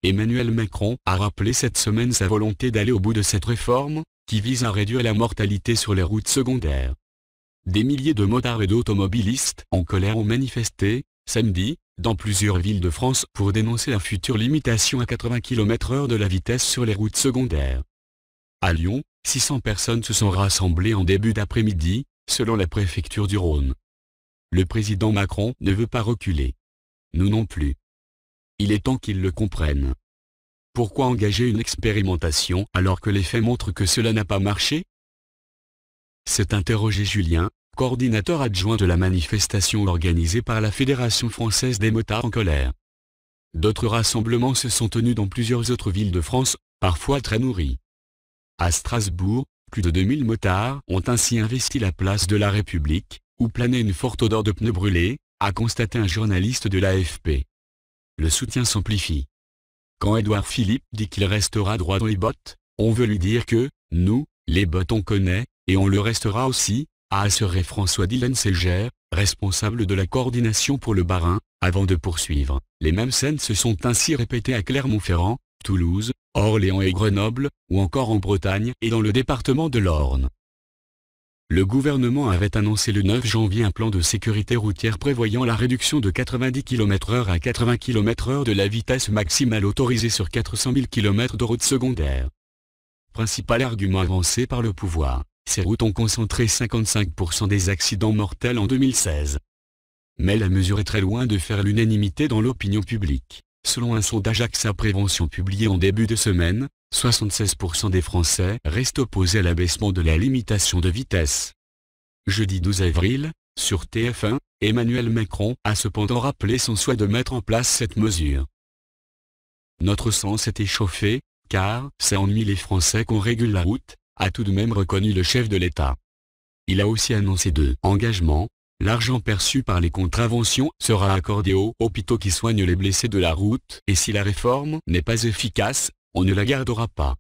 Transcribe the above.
Emmanuel Macron a rappelé cette semaine sa volonté d'aller au bout de cette réforme, qui vise à réduire la mortalité sur les routes secondaires. Des milliers de motards et d'automobilistes en colère ont manifesté, samedi, dans plusieurs villes de France pour dénoncer la future limitation à 80 km/h de la vitesse sur les routes secondaires. À Lyon, 600 personnes se sont rassemblées en début d'après-midi, selon la préfecture du Rhône. Le président Macron ne veut pas reculer. Nous non plus. Il est temps qu'ils le comprennent. Pourquoi engager une expérimentation alors que les faits montrent que cela n'a pas marché? S'est interrogé Julien, coordinateur adjoint de la manifestation organisée par la Fédération française des motards en colère. D'autres rassemblements se sont tenus dans plusieurs autres villes de France, parfois très nourris. À Strasbourg, plus de 2000 motards ont ainsi investi la place de la République, où planait une forte odeur de pneus brûlés, a constaté un journaliste de l'AFP. Le soutien s'amplifie. Quand Édouard Philippe dit qu'il restera droit dans les bottes, on veut lui dire que, nous, les bottes on connaît, et on le restera aussi, a assuré François-Dylan Selger, responsable de la coordination pour le Bas-Rhin, avant de poursuivre. Les mêmes scènes se sont ainsi répétées à Clermont-Ferrand, Toulouse, Orléans et Grenoble, ou encore en Bretagne et dans le département de l'Orne. Le gouvernement avait annoncé le 9 janvier un plan de sécurité routière prévoyant la réduction de 90 km/h à 80 km/h de la vitesse maximale autorisée sur 400 000 km de routes secondaires. Principal argument avancé par le pouvoir, ces routes ont concentré 55% des accidents mortels en 2016. Mais la mesure est très loin de faire l'unanimité dans l'opinion publique. Selon un sondage AXA Prévention publié en début de semaine, 76% des Français restent opposés à l'abaissement de la limitation de vitesse. Jeudi 12 avril, sur TF1, Emmanuel Macron a cependant rappelé son souhait de mettre en place cette mesure. Notre sang s'est échauffé, car ça ennuie les Français qu'on régule la route, a tout de même reconnu le chef de l'État. Il a aussi annoncé deux engagements. L'argent perçu par les contraventions sera accordé aux hôpitaux qui soignent les blessés de la route, et si la réforme n'est pas efficace, on ne la gardera pas.